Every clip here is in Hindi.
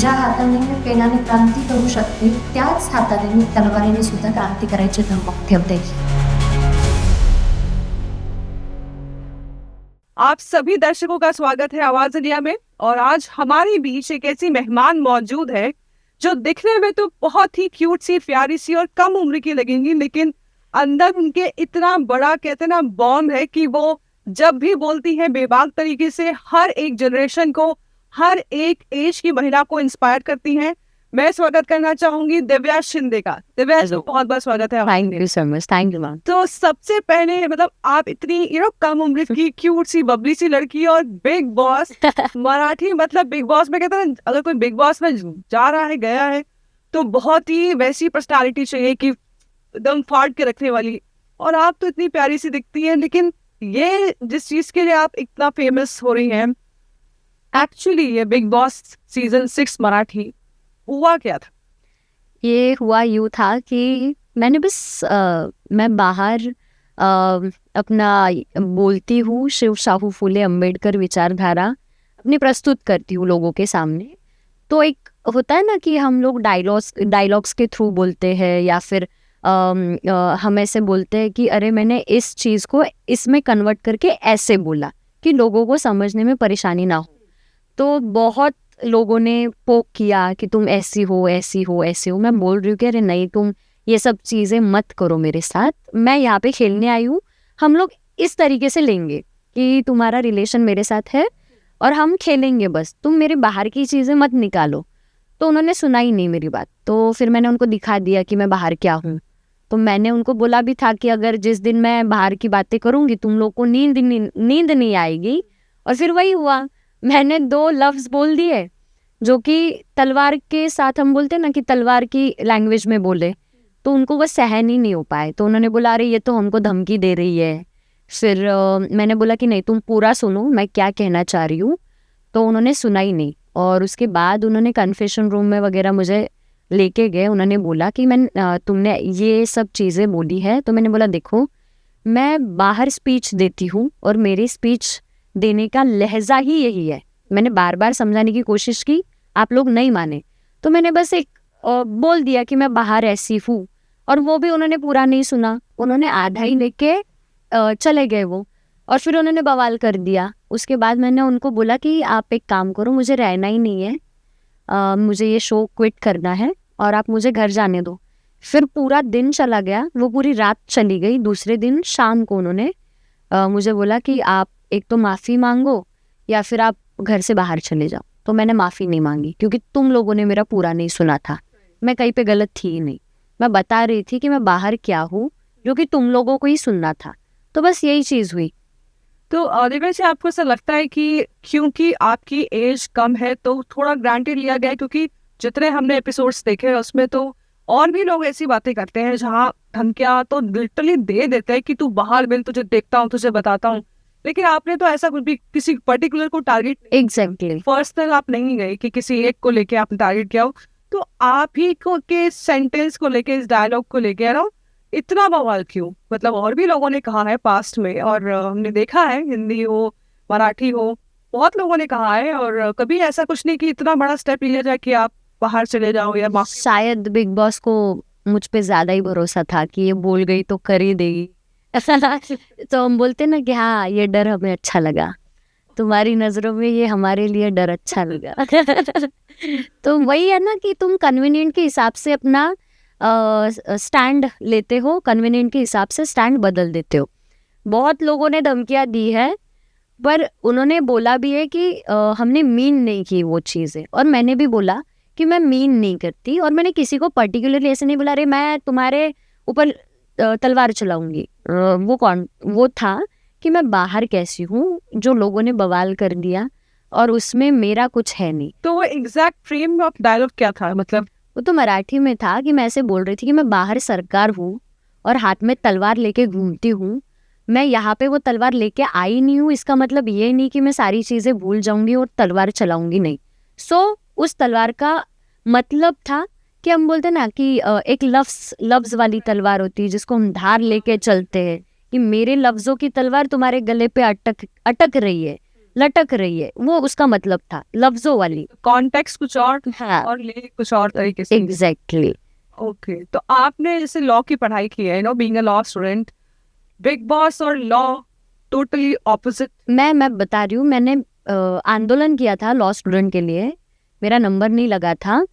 ज्या हाताने मी पेनाने क्रांती करू शकते त्याच हाताने मी तलवारीने सुद्धा क्रांती करायची धमक ठेवते. आप सभी दर्शकों का स्वागत है आवाज इंडिया में। और आज हमारे बीच एक ऐसी मेहमान मौजूद है जो दिखने में तो बहुत ही क्यूट सी, प्यारी सी और कम उम्र की लगेंगी, लेकिन अंदर उनके इतना बड़ा कहते हैं ना बॉम्ब है कि वो जब भी बोलती है बेबाक तरीके से हर एक जनरेशन को, हर एक एज की महिला को इंस्पायर करती हैं। मैं स्वागत करना चाहूंगी दिव्या शिंदे का। दिव्या, बहुत बहुत स्वागत है। Thank you so much. Thank you ma'am. तो सबसे पहले मतलब आप इतनी कम उम्र की क्यूट सी बबली सी लड़की और बिग बॉस मराठी, मतलब बिग बॉस में कहते हैं अगर कोई बिग बॉस में जा रहा है, गया है, तो बहुत ही वैसी पर्सनालिटी चाहिए कि एकदम फाड़ के रखने वाली। और आप तो इतनी प्यारी सी दिखती हैं, लेकिन ये जिस चीज के लिए आप इतना फेमस हो रही हैं, एक्चुअली ये बिग बॉस सीजन 6 मराठी हुआ क्या था? ये हुआ यूँ था कि मैंने बस मैं बाहर अपना बोलती हूँ, शिव शाहू फूले अम्बेडकर विचारधारा अपनी प्रस्तुत करती हूँ लोगों के सामने। तो एक होता है ना कि हम लोग डायलॉग्स के थ्रू बोलते हैं, या फिर हम ऐसे बोलते हैं कि अरे मैंने इस चीज़ को इसमें कन्वर्ट करके ऐसे बोला कि लोगों को समझने में परेशानी ना हो। तो बहुत लोगों ने पोक किया कि तुम ऐसी हो, ऐसी हो, ऐसी हो। मैं बोल रही हूँ कि अरे नहीं, तुम ये सब चीज़ें मत करो मेरे साथ। मैं यहाँ पे खेलने आई हूँ, हम लोग इस तरीके से लेंगे कि तुम्हारा रिलेशन मेरे साथ है और हम खेलेंगे, बस तुम मेरे बाहर की चीज़ें मत निकालो। तो उन्होंने सुना ही नहीं मेरी बात। तो फिर मैंने उनको दिखा दिया कि मैं बाहर क्या हूँ। तो मैंने उनको बोला भी था कि अगर जिस दिन मैं बाहर की बातें करूँगी तुम लोग को नींद नहीं आएगी। और फिर वही हुआ, मैंने 2 लफ्ज़ बोल दिए जो कि तलवार के साथ, हम बोलते हैं ना कि तलवार की लैंग्वेज में बोले, तो उनको वो सहन ही नहीं हो पाए। तो उन्होंने बोला अरे ये तो हमको धमकी दे रही है। फिर मैंने बोला कि नहीं, तुम पूरा सुनो मैं क्या कहना चाह रही हूँ। तो उन्होंने सुना ही नहीं। और उसके बाद उन्होंने कन्फेशन रूम में वगैरह मुझे लेके गए। उन्होंने बोला कि तुमने ये सब चीज़ें बोली है। तो मैंने बोला देखो, मैं बाहर स्पीच देती हूँ और मेरी स्पीच देने का लहजा ही यही है। मैंने बार बार समझाने की कोशिश की, आप लोग नहीं माने। तो मैंने बस एक बोल दिया कि मैं बाहर ऐसी हूँ, और वो भी उन्होंने पूरा नहीं सुना। उन्होंने आधा ही लेके चले गए वो। और फिर उन्होंने बवाल कर दिया। उसके बाद मैंने उनको बोला कि आप एक काम करो, मुझे रहना ही नहीं है, मुझे ये शो क्विट करना है और आप मुझे घर जाने दो। फिर पूरा दिन चला गया, वो पूरी रात चली गई। दूसरे दिन शाम को उन्होंने मुझे बोला कि आप एक तो माफ़ी मांगो या फिर आप घर से बाहर चले जाओ। तो मैंने माफ़ी नहीं मांगी क्योंकि तुम लोगों ने मेरा पूरा नहीं सुना था। मैं कहीं पे गलत थी ही नहीं, मैं बता रही थी कि मैं बाहर क्या हूँ, जो कि तुम लोगों को ही सुनना था। तो बस यही चीज़ हुई। तो दिव्या जी, आपको ऐसा लगता है कि क्योंकि आपकी एज कम है तो थोड़ा ग्रांटेड लिया गया है? क्योंकि जितने हमने एपिसोड्स देखे हैं उसमें तो और भी लोग ऐसी बातें करते हैं जहाँ धमकियाँ तो लिटरली दे देते हैं कि तू बाहर मिल, तुझे देखता हूँ, तुझे बताता हूँ। लेकिन आपने तो ऐसा कुछ भी किसी पर्टिकुलर को टारगेट, एग्जैक्टली पर्सनल आप नहीं गए कि किसी एक को लेके आपने टारगेट किया हो। तो आप ही को के सेंटेंस को लेके, इस डायलॉग को लेके ना इतना बवाल क्यों? मतलब और भी लोगों ने कहा है पास्ट में, और हमने देखा है, हिंदी हो मराठी हो, बहुत लोगों ने कहा है। और कभी ऐसा कुछ नहीं कि इतना बड़ा स्टेप लिया जाए कि आप बाहर चले जाओ या शायद बिग बॉस को मुझ पे ज़्यादा ही भरोसा था कि ये बोल गई तो कर ही देगी। तो हम बोलते ना कि हाँ, ये डर हमें अच्छा लगा, तुम्हारी नज़रों में ये हमारे लिए डर अच्छा लगा। तो वही है ना कि तुम कन्वीनियंट के हिसाब से अपना स्टैंड लेते हो, कन्वीनियंट के हिसाब से स्टैंड बदल देते हो। बहुत लोगों ने धमकियाँ दी है, पर उन्होंने बोला भी है कि हमने मीन नहीं की वो चीज़ें। और मैंने भी बोला कि मैं मीन नहीं करती, और मैंने किसी को पर्टिकुलरली ऐसे नहीं बोला अरे मैं तुम्हारे ऊपर तलवार चलाऊंगी। वो था कि मैं बाहर कैसी हूँ, जो लोगों ने बवाल कर दिया, और उसमें मेरा कुछ है नहीं। तो वो एग्जैक्ट फ्रेम ऑफ डायलॉग क्या था? मतलब वो तो मराठी में था कि मैं ऐसे बोल रही थी कि मैं बाहर सरकार हूँ और हाथ में तलवार लेके घूमती हूँ। मैं यहाँ पे वो तलवार लेके आई नहीं हूँ, इसका मतलब ये नहीं कि मैं सारी चीज़ें भूल जाऊंगी और तलवार चलाऊंगी, नहीं। उस तलवार का मतलब था कि हम बोलते ना कि एक लफ्ज़ वाली तलवार होती है जिसको हम धार लेके चलते हैं, कि मेरे लफ्ज़ों की तलवार तुम्हारे गले पे अटक रही है, लटक रही है, वो उसका मतलब था लफ्जों वाली। कॉन्टेक्स्ट कुछ और हाँ और लिरिक कुछ और तरीके से। एग्जैक्टली। ओके, तो आपने जैसे लॉ की पढ़ाई की है, being a law student, big boss और लॉ टोटली ऑपोजिट। मैं बता रही हूँ, मैंने आंदोलन किया था लॉ स्टूडेंट के लिए, मेरा नंबर नहीं लगा था,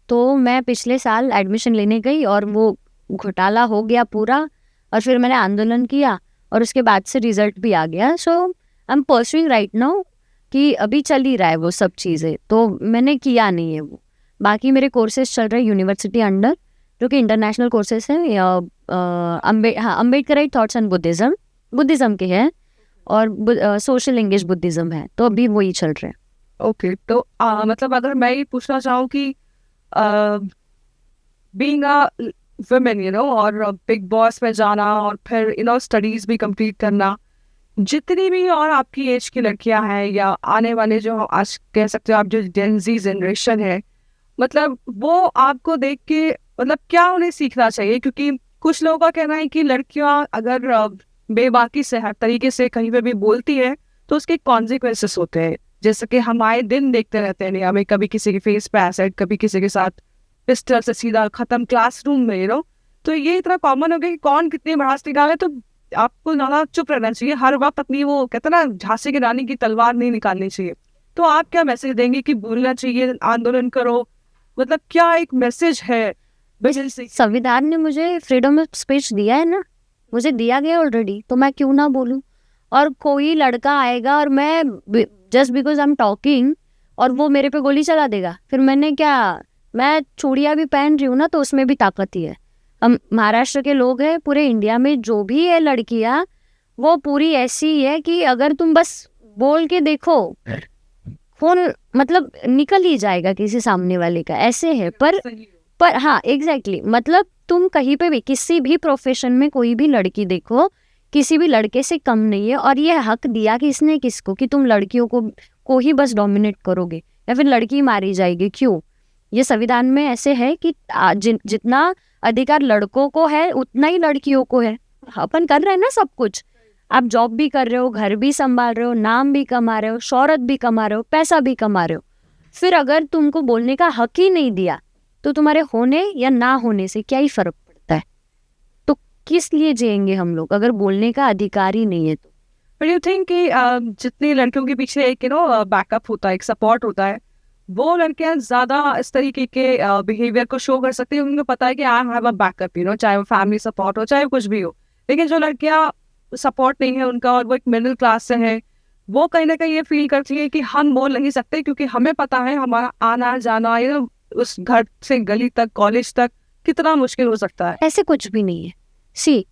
तो मैं पिछले साल एडमिशन लेने गई और वो घोटाला हो गया पूरा, और फिर मैंने आंदोलन किया और उसके बाद से रिजल्ट भी आ गया। So I am pursuing right now कि अभी चल ही रहा है वो सब चीज़ें, तो मैंने किया नहीं है वो। बाकी मेरे कोर्सेज चल रहे हैं यूनिवर्सिटी अंडर, जो कि इंटरनेशनल कोर्सेज हैं, अम्बेडकराइट थॉट्स एंड बुद्धिज़्म के हैं, और सोशल इंग्लिश बुद्धिज़्म है, तो अभी वही चल रहे हैं। ओके, तो मतलब अगर मैं ये पूछना चाहूँ कि बीइंग अ वुमेन, और बिग बॉस में जाना और फिर स्टडीज भी कंप्लीट करना, जितनी भी और आपकी एज की लड़कियां हैं या आने वाले जो आज कह सकते हो आप जो जेन ज़ी जनरेशन है, मतलब वो आपको देख के मतलब क्या उन्हें सीखना चाहिए? क्योंकि कुछ लोगों का कहना है कि लड़कियां अगर बेबाकी से हर तरीके से कहीं पे भी बोलती है तो उसके कॉन्सिक्वेंसेस होते हैं, जैसे कि हम आए दिन देखते रहते हैं, हमें कभी किसी के फेस पे एसिड, कभी किसी के साथ पिस्टल से सीधा खत्म क्लासरूम में, तो ये इतना कॉमन हो गया कि कौन कितनी भड़ास निकाले, तो आपको ज़्यादा चुप रहना चाहिए हर वक्त, अपनी वो कहते ना झांसी की रानी की तलवार नहीं निकालनी चाहिए। तो आप क्या मैसेज देंगे कि बोलना चाहिए, आंदोलन करो, मतलब क्या एक मैसेज है? संविधान ने मुझे फ्रीडम ऑफ स्पीच दिया है ना, मुझे दिया गया ऑलरेडी, तो मैं क्यों ना बोलूं? और कोई लड़का आएगा और मैं just because I am talking और वो मेरे पे गोली चला देगा, फिर मैंने क्या, मैं चूड़ियाँ भी पहन रही हूँ ना, तो उसमें भी ताकत ही है। हम महाराष्ट्र के लोग हैं, पूरे इंडिया में जो भी है लड़कियाँ, वो पूरी ऐसी ही है कि अगर तुम बस बोल के देखो, फोन मतलब निकल ही जाएगा किसी सामने वाले का, ऐसे है। पर हाँ एग्जैक्टली, मतलब तुम कहीं पे भी किसी भी प्रोफेशन में कोई भी लड़की देखो, किसी भी लड़के से कम नहीं है। और ये हक दिया कि इसने किसको, कि तुम लड़कियों को ही बस डोमिनेट करोगे या फिर लड़की मारी जाएगी? क्यों? ये संविधान में ऐसे है कि जितना अधिकार लड़कों को है उतना ही लड़कियों को है। अपन कर रहे हैं ना सब कुछ, आप जॉब भी कर रहे हो, घर भी संभाल रहे हो, नाम भी कमा रहे हो, शोहरत भी कमा रहे हो, पैसा भी कमा रहे हो, फिर अगर तुमको बोलने का हक ही नहीं दिया तो तुम्हारे होने या ना होने से क्या ही फर्क पड़ता है? तो किस लिए जिएंगे हम लोग अगर बोलने का अधिकार ही नहीं है? तो बट यू थिंक कि जितनी लड़कियों के पीछे एक बैकअप होता है, एक सपोर्ट होता है, वो लड़कियां ज्यादा इस तरीके के बिहेवियर को शो कर सकती है, उनको पता है कि आई हैव अ बैकअप, चाहे वो फैमिली सपोर्ट हो, चाहे कुछ भी हो। लेकिन जो लड़कियां सपोर्ट नहीं है उनका और वो एक मिडिल क्लास से है, वो कहीं ना कहीं ये फील करती है कि हम बोल नहीं सकते क्योंकि हमें पता है हमारा आना जाना उस घर से गली तक, कॉलेज तक कितना मुश्किल हो सकता है। ऐसे कुछ भी नहीं है। सी,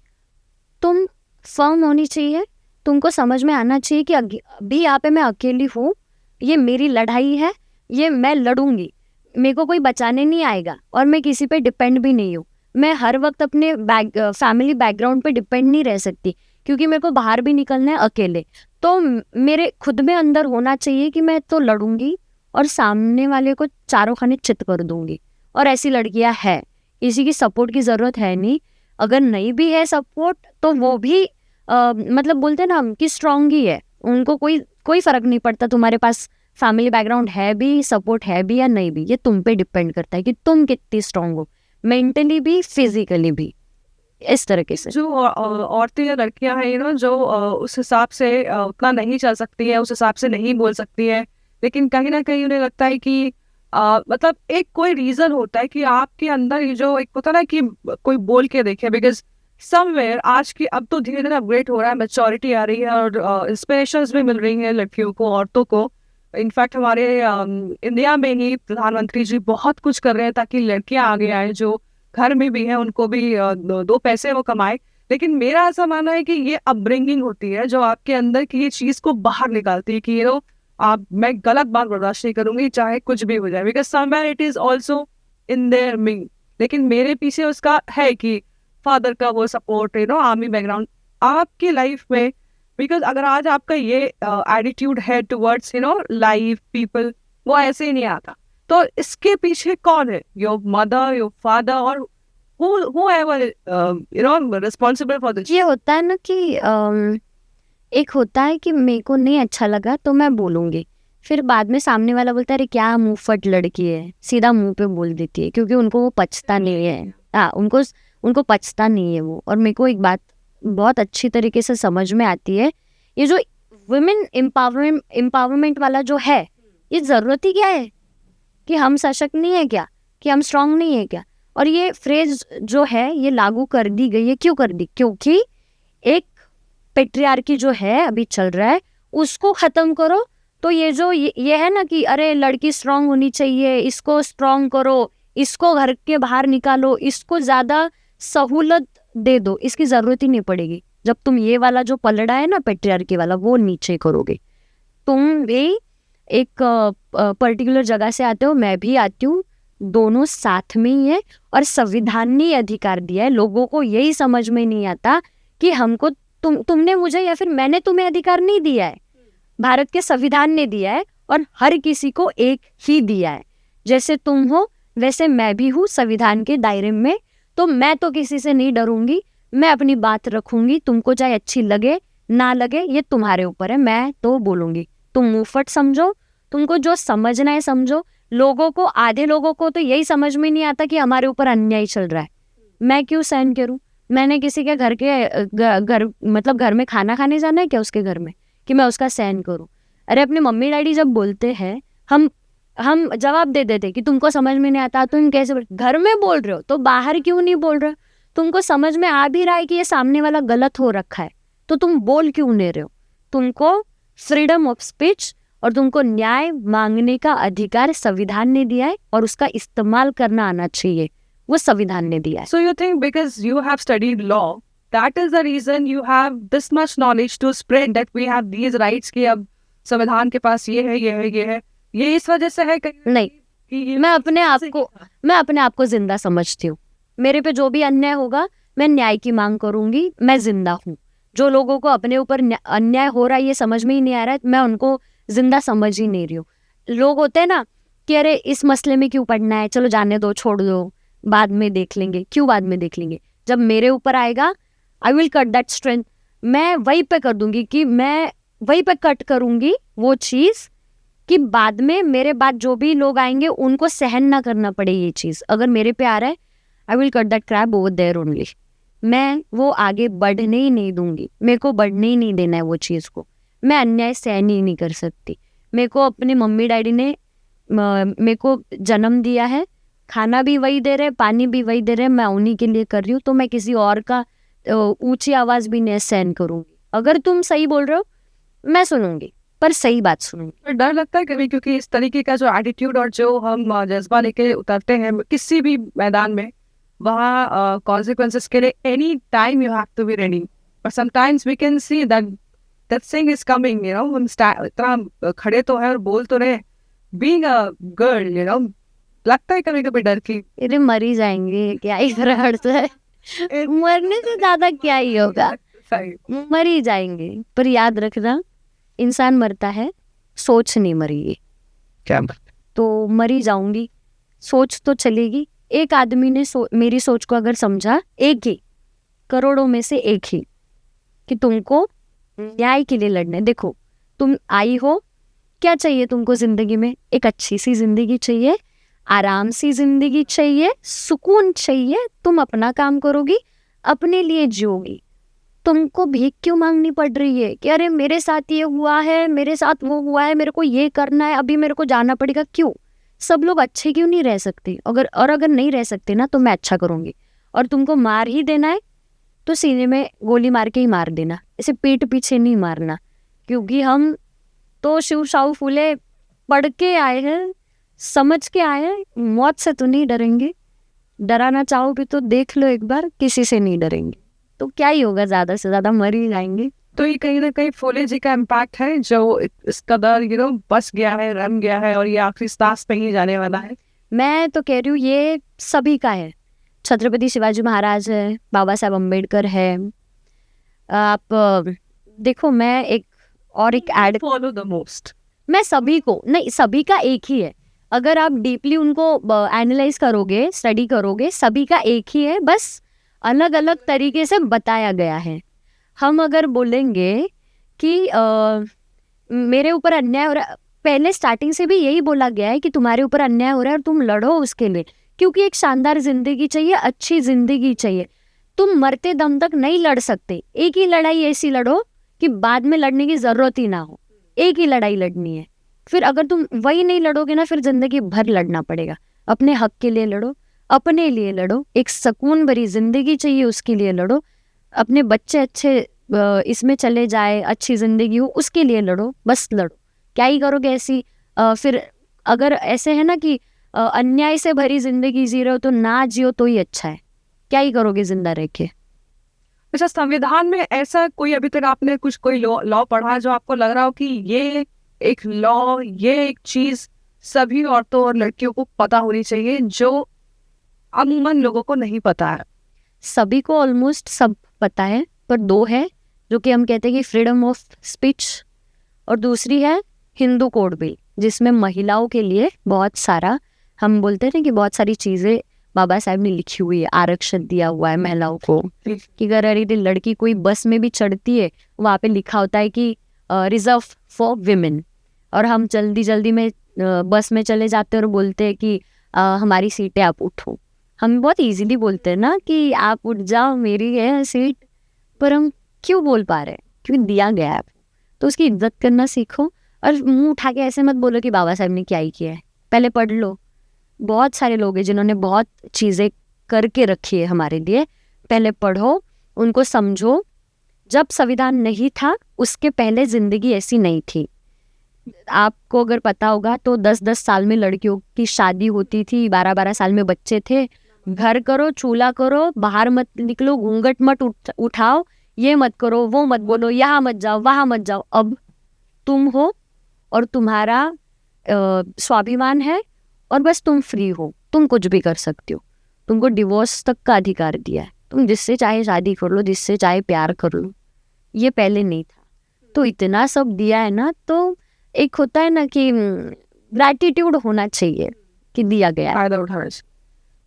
तुम फर्म होनी चाहिए, तुमको समझ में आना चाहिए कि अभी यहाँ पे मैं अकेली हूँ, ये मेरी लड़ाई है, ये मैं लड़ूंगी, मेरे को कोई बचाने नहीं आएगा, और मैं किसी पे डिपेंड भी नहीं हूँ। मैं हर वक्त अपने फैमिली बैकग्राउंड पे डिपेंड नहीं रह सकती, क्योंकि मेरे को बाहर भी निकलना है अकेले। तो मेरे खुद में अंदर होना चाहिए कि मैं तो लड़ूंगी और सामने वाले को चारों खाने चित कर दूंगी। और ऐसी लड़कियां हैं, किसी की सपोर्ट की ज़रूरत है नहीं। अगर नहीं भी है सपोर्ट तो वो भी मतलब बोलते ना हम कि स्ट्रांग ही है, उनको कोई फ़र्क नहीं पड़ता तुम्हारे पास फैमिली बैकग्राउंड है भी, सपोर्ट है भी या नहीं भी। ये तुम पे डिपेंड करता है कि तुम कितनी स्ट्रांग हो, मेंटली भी फिजिकली भी। इस तरीके से जो औरतें या लड़कियां हैं जो उस हिसाब से उतना नहीं चल सकती है, उस हिसाब से नहीं बोल सकती है, लेकिन कहीं ना कहीं उन्हें लगता है कि मतलब एक कोई रीजन होता है कि आपके अंदर ये जो एक होता है ना कि कोई बोल के देखे, बिकॉज समवेयर आज की अब तो धीरे धीरे अपग्रेड हो रहा है, मैच्योरिटी आ रही है और इंस्पिरेशंस भी मिल रही हैं लड़कियों को, औरतों को। इनफैक्ट हमारे इंडिया में ही प्रधानमंत्री जी बहुत कुछ कर रहे हैं ताकि लड़कियां आगे आए, जो घर में भी हैं उनको भी दो पैसे वो कमाए। लेकिन मेरा ऐसा मानना है कि ये अपब्रिंगिंग होती है जो आपके अंदर की ये चीज को बाहर निकालती है कि आप, मैं गलत बात बर्दाश्त नहीं करूंगी चाहे कुछ भी हो जाए, because somewhere it is also in there me. लेकिन मेरे पीछे उसका है कि फादर का वो सपोर्ट, आर्मी बैकग्राउंड आपकी लाइफ में, बिकॉज अगर आज आपका ये एटीट्यूड है टुवर्ड्स लाइफ पीपल, वो ऐसे ही नहीं आता। तो इसके पीछे कौन है? योर मदर, योर फादर, और whoever रिस्पॉन्सिबल फॉर दिस? ये होता है ना कि एक होता है कि मेरे को नहीं अच्छा लगा तो मैं बोलूँगी, फिर बाद में सामने वाला बोलता है अरे क्या मुंह फट लड़की है, सीधा मुंह पे बोल देती है क्योंकि उनको वो पचता नहीं है। हाँ, उनको पचता नहीं है वो। और मेरे को एक बात बहुत अच्छी तरीके से समझ में आती है, ये जो वुमेन एम्पावरमेंट वाला जो है, ये ज़रूरत ही क्या है कि हम सशक्त नहीं है क्या, कि हम स्ट्रांग नहीं है क्या। और ये फ्रेज जो है ये लागू कर दी गई है, क्यों कर दी? क्योंकि एक पेट्रियार्की जो है अभी चल रहा है उसको ख़त्म करो। तो ये जो ये है ना कि अरे लड़की स्ट्रांग होनी चाहिए, इसको स्ट्रांग करो, इसको घर के बाहर निकालो, इसको ज़्यादा सहूलत दे दो, इसकी ज़रूरत ही नहीं पड़ेगी जब तुम ये वाला जो पलड़ा है ना पेट्रियार्की वाला वो नीचे करोगे। तुम भी एक पर्टिकुलर जगह से आते हो, मैं भी आती हूँ, दोनों साथ में ही है। और संविधान ने अधिकार दिया है, लोगों को यही समझ में नहीं आता कि हमको तुमने मुझे या फिर मैंने तुम्हें अधिकार नहीं दिया है, भारत के संविधान ने दिया है और हर किसी को एक ही दिया है। जैसे तुम हो वैसे मैं भी हूँ संविधान के दायरे में, तो मैं तो किसी से नहीं डरूंगी, मैं अपनी बात रखूंगी, तुमको चाहे अच्छी लगे ना लगे ये तुम्हारे ऊपर है, मैं तो बोलूंगी। तुम मुंहफट समझो, तुमको जो समझना है समझो। लोगों को, आधे लोगों को तो यही समझ में नहीं आता कि हमारे ऊपर अन्याय चल रहा है, मैं क्यों सहन करूं? मैंने किसी के घर में खाना खाने जाना है क्या उसके घर में कि मैं उसका सहन करूं? अरे अपने मम्मी डैडी जब बोलते हैं हम जवाब दे देते कि तुमको समझ में नहीं आता, तुम कैसे घर में बोल रहे हो तो बाहर क्यों नहीं बोल रहे हो? तुमको समझ में आ भी रहा है कि ये सामने वाला गलत हो रखा है तो तुम बोल क्यों नहीं रहे हो? तुमको फ्रीडम ऑफ स्पीच और तुमको न्याय मांगने का अधिकार संविधान ने दिया है और उसका इस्तेमाल करना आना चाहिए, वो संविधान ने दिया है। So you think because you have studied law, that is the reason you have this much knowledge to spread that we have these rights कि अब संविधान के पास ये है, ये है, ये है, ये इस वजह से है नहीं, मैं अपने आप को जिंदा समझती हूँ। मेरे पे जो भी अन्याय होगा मैं न्याय की मांग करूंगी, मैं जिंदा हूँ। जो लोगों को अपने ऊपर अन्याय हो रहा है ये समझ में ही नहीं आ रहा है, मैं उनको जिंदा समझ ही नहीं रही हूँ। लोग होते हैं ना कि अरे इस मसले में क्यों पढ़ना है, चलो जाने दो, छोड़ दो, बाद में देख लेंगे। क्यों बाद में देख लेंगे? जब मेरे ऊपर आएगा आई विल कट दैट स्ट्रेंथ, मैं वहीं पे कर दूंगी कि मैं वहीं पे कट करूंगी वो चीज़ कि बाद में मेरे बाद जो भी लोग आएंगे उनको सहन ना करना पड़े ये चीज़। अगर मेरे पे आ रहा है I will cut that crab over there only. मैं वो आगे बढ़ने ही नहीं दूंगी, मेरे को बढ़ने ही नहीं देना है वो चीज़ को। मैं अन्याय सहन ही नहीं कर सकती। मेरे को अपने मम्मी डैडी ने मेरे को जन्म दिया है, खाना भी वही दे रहे, पानी भी वही दे रहे, मैं उन्हीं के लिए कर रही हूँ, तो मैं किसी और का ऊंची आवाज़ भी नहीं सहन करूँगी। अगर तुम सही बोल रहे हो मैं सुनूंगी, पर सही बात सुनूंगी। पर डर लगता है कभी, क्योंकि इस तरीके का जो एटीट्यूड और जो हम जज्बा लेके उतरते हैं किसी भी मैदान में, वहाँ कॉन्सिक्वेंसेस के लिए any time you have to be ready. But sometimes we can see that thing is coming, you know, हम इतना खड़े तो है और बोल तो रहे, being a girl, you know, लगता है कभी कभी डर की अरे मर ही जाएंगे, क्या ही फर्क है, मरने से ज्यादा क्या ही होगा, मर ही जाएंगे। पर याद रखना, इंसान मरता है, सोच नहीं मरी। क्या तो मरी जाऊंगी, सोच तो चलेगी। एक आदमी ने मेरी सोच को अगर समझा, एक ही करोड़ों में से एक ही, कि तुमको न्याय के लिए लड़ना है। देखो तुम आई हो, क्या चाहिए तुमको जिंदगी में? एक अच्छी सी जिंदगी चाहिए, आराम सी जिंदगी चाहिए, सुकून चाहिए। तुम अपना काम करोगी, अपने लिए जियोगी। तुमको भीख क्यों मांगनी पड़ रही है कि अरे मेरे साथ ये हुआ है, मेरे साथ वो हुआ है, मेरे को ये करना है, अभी मेरे को जाना पड़ेगा? क्यों? सब लोग अच्छे क्यों नहीं रह सकते? अगर नहीं रह सकते ना तो मैं अच्छा करूँगी। और तुमको मार ही देना है तो सीने में गोली मार के ही मार देना, ऐसे पीठ पीछे नहीं मारना। क्योंकि हम तो शिव साहू फूले पढ़ के आए हैं, समझ के आए हैं, मौत से तो नहीं डरेंगे। डराना चाहो भी तो देख लो एक बार, किसी से नहीं डरेंगे। तो क्या ही होगा, ज़्यादा से ज़्यादा मर ही जाएंगे। तो ये कहीं ना कहीं फूले जी का इम्पैक्ट है जो इस कदर यू नो बस गया है, रम गया है और ये आखिरी सांस पे ही जाने वाला है। मैं तो कह रही हूँ ये सभी का है। छत्रपति शिवाजी महाराज है, बाबा साहब अम्बेडकर है। आप देखो, मैं एक ऐड फॉलो द मोस्ट, मैं सभी को नहीं, सभी का एक ही है। अगर आप डीपली उनको एनालाइज करोगे, स्टडी करोगे, सभी का एक ही है, बस अलग अलग तरीके से बताया गया है। हम अगर बोलेंगे कि मेरे ऊपर अन्याय हो रहा है। पहले स्टार्टिंग से भी यही बोला गया है कि तुम्हारे ऊपर अन्याय हो रहा है और तुम लड़ो उसके लिए, क्योंकि एक शानदार जिंदगी चाहिए, अच्छी जिंदगी चाहिए। तुम मरते दम तक नहीं लड़ सकते। एक ही लड़ाई ऐसी लड़ो कि बाद में लड़ने की जरूरत ही ना हो। एक ही लड़ाई लड़नी है। फिर अगर तुम वही नहीं लड़ोगे ना, फिर जिंदगी भर लड़ना पड़ेगा। अपने हक के लिए लड़ो, अपने लिए लड़ो, एक सुकून भरी जिंदगी चाहिए उसके लिए लड़ो, अपने बच्चे अच्छे इसमें चले जाए, अच्छी जिंदगी हो उसके लिए लड़ो, बस लड़ो। क्या ही करोगे ऐसी फिर अगर ऐसे है ना कि अन्याय से भरी जिंदगी जी रहे हो तो ना जियो तो ही अच्छा है। क्या ही करोगे जिंदा रह के। अच्छा, संविधान में ऐसा कोई अभी तक आपने कुछ कोई लॉ पढ़ा जो आपको लग रहा हो कि ये एक लॉ, ये एक चीज सभी औरतों और लड़कियों को पता होनी चाहिए जो अमूमन लोगों को नहीं पता है? सभी को ऑलमोस्ट सब पता है, पर दो है जो कि हम कहते हैं कि फ्रीडम ऑफ स्पीच, और दूसरी है हिंदू कोड बिल, जिसमें महिलाओं के लिए बहुत सारा, हम बोलते हैं ना कि बहुत सारी चीज़ें बाबा साहब ने लिखी हुई है, आरक्षण दिया हुआ है महिलाओं को। कि अगर अरे लड़की कोई बस में भी चढ़ती है, वहाँ पे लिखा होता है कि रिजर्व फॉर विमेन, और हम जल्दी जल्दी में बस में चले जाते हैं और बोलते हैं कि हमारी सीटें आप उठो। हम बहुत इजीली बोलते हैं ना कि आप उठ जाओ, मेरी है सीट, पर हम क्यों बोल पा रहे हैं? क्योंकि दिया गया है। तो उसकी इज्जत करना सीखो, और मुंह उठा के ऐसे मत बोलो कि बाबा साहब ने क्या ही किया है। पहले पढ़ लो। बहुत सारे लोग हैं जिन्होंने बहुत चीज़ें करके रखी है हमारे लिए। पहले पढ़ो, उनको समझो। जब संविधान नहीं था उसके पहले ज़िंदगी ऐसी नहीं थी। आपको अगर पता होगा तो 10-10 साल में लड़कियों की शादी होती थी, 12-12 साल में बच्चे थे। घर करो, चूल्हा करो, बाहर मत निकलो, घूंघट मत उठाओ, ये मत करो, वो मत बोलो, यहाँ मत जाओ, वहाँ मत जाओ। अब तुम हो और तुम्हारा स्वाभिमान है, और बस तुम फ्री हो, तुम कुछ भी कर सकते हो। तुमको डिवोर्स तक का अधिकार दिया है। तुम जिससे चाहे शादी कर लो, जिससे चाहे प्यार कर लो। ये पहले नहीं था। तो इतना सब दिया है ना, तो एक होता है ना कि ग्रैटिट्यूड होना चाहिए कि दिया गया है। फायदा उठाना चाहिए।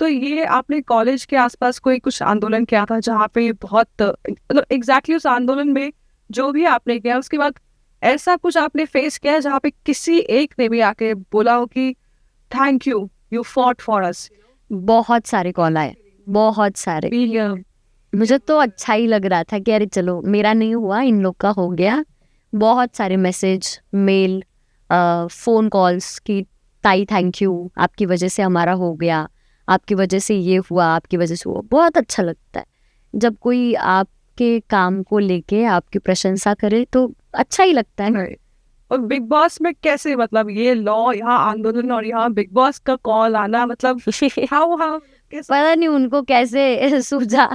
तो ये आपने कॉलेज के आसपास कोई कुछ आंदोलन किया था जहाँ पे बहुत मतलब एग्जैक्टली उस आंदोलन में जो भी आपने किया, उसके बाद ऐसा कुछ आपने फेस किया जहाँ पे किसी एक ने भी आके बोला हो कि thank you, you fought for us? बहुत सारे कॉल आए, बहुत सारे। मुझे तो अच्छा ही लग रहा था कि अरे चलो मेरा नहीं हुआ, इन लोग का हो गया। बहुत सारे मैसेज, मेल, फ़ोन कॉल्स कि ताई थैंक यू, आपकी वजह से हमारा हो गया, आपकी वजह से ये हुआ, आपकी वजह से हुआ। बहुत अच्छा लगता है जब कोई आपके काम को लेके आपकी प्रशंसा करे, तो अच्छा ही लगता है। और बिग बॉस में कैसे, मतलब ये लॉ, यहाँ आंदोलन और यहाँ बिग बॉस का कॉल आना, मतलब हाउ कैसे? पता नहीं उनको कैसे सूझा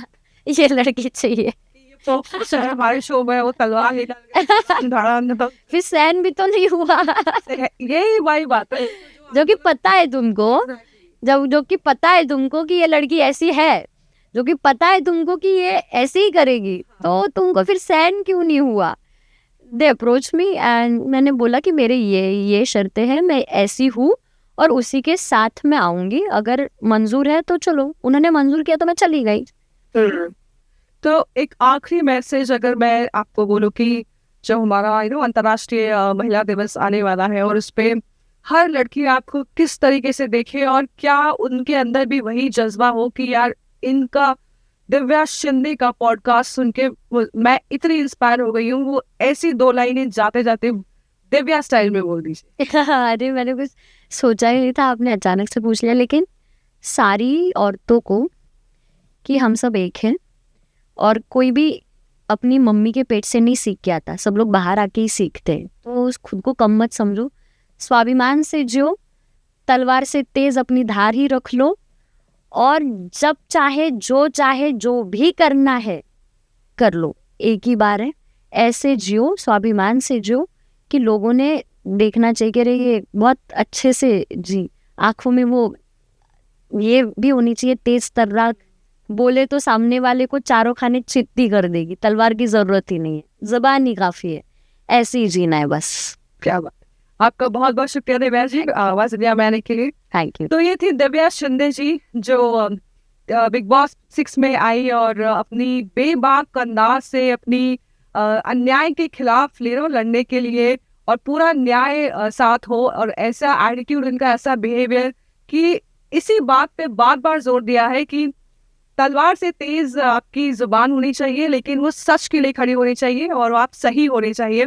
ये लड़की चाहिए। हमारे शो में वो तलवार निकाल फिर सहन भी तो नहीं हुआ। यही वही बात है जो कि पता है तुमको, जो कि पता है तुमको कि ये लड़की ऐसी है, जो कि पता है तुमको कि ये ऐसे ही करेगी, तो तुमको फिर सहन क्यों नहीं हुआ? दे अप्रोच मी एंड मैंने बोला कि मेरे ये शर्तें हैं, मैं ऐसी हूँ और उसी के साथ मैं आऊँगी, अगर मंजूर है तो चलो। उन्होंने मंजूर किया तो मैं चली गई। तो एक आखिरी मैसेज अगर मैं आपको बोलूँ कि जो हमारा अंतर्राष्ट्रीय महिला दिवस आने वाला है, और उस पे हर लड़की आपको किस तरीके से देखे, और क्या उनके अंदर भी वही जज्बा हो कि यार इनका दिव्या शिंदे का पॉडकास्ट सुन के मैं इतनी इंस्पायर हो गई हूँ, वो ऐसी 2 लाइनें जाते जाते दिव्या स्टाइल में बोल दीजिए। अरे मैंने कुछ सोचा ही नहीं था, आपने अचानक से पूछ लिया। लेकिन सारी औरतों को कि हम सब एक हैं, और कोई भी अपनी मम्मी के पेट से नहीं सीख के आता, सब लोग बाहर आके ही सीखते हैं। तो खुद को कम मत समझो, स्वाभिमान से जियो, तलवार से तेज अपनी धार ही रख लो, और जब चाहे जो भी करना है कर लो। एक ही बार है, ऐसे जियो, स्वाभिमान से जियो कि लोगों ने देखना चाहिए कि अरे ये बहुत अच्छे से जी। आंखों में वो ये भी होनी चाहिए तेज तर्राक, बोले तो सामने वाले को चारों खाने चित्ती कर देगी, तलवार की जरूरत ही नहीं है, ज़बान ही काफ़ी है। ऐसे ही जीना है बस। क्या बात, आपका बहुत बहुत शुक्रिया दिव्या जी आवाज़ दिया मैंने के लिए। Thank you. तो ये थी दिव्या शिंदे जी जो बिग बॉस 6 में आई और अपनी बेबाक अंदाज से अपनी अन्याय के खिलाफ लड़ने के लिए, और पूरा न्याय साथ हो, और ऐसा एटीट्यूड इनका, ऐसा बिहेवियर कि इसी बात पे बार बार जोर दिया है कि तलवार से तेज आपकी जुबान होनी चाहिए, लेकिन वो सच के लिए खड़ी होनी चाहिए और आप सही होने चाहिए।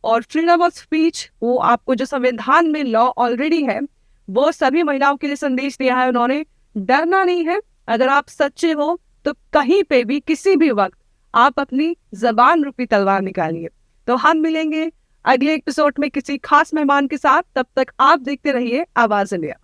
और फ्रीडम ऑफ स्पीच, वो आपको जो संविधान में लॉ ऑलरेडी है, वो सभी महिलाओं के लिए संदेश दिया है उन्होंने। डरना नहीं है, अगर आप सच्चे हो तो कहीं पे भी किसी भी वक्त आप अपनी जबान रूपी तलवार निकालिए। तो हम मिलेंगे अगले एपिसोड में किसी खास मेहमान के साथ। तब तक आप देखते रहिए आवाज इंडिया।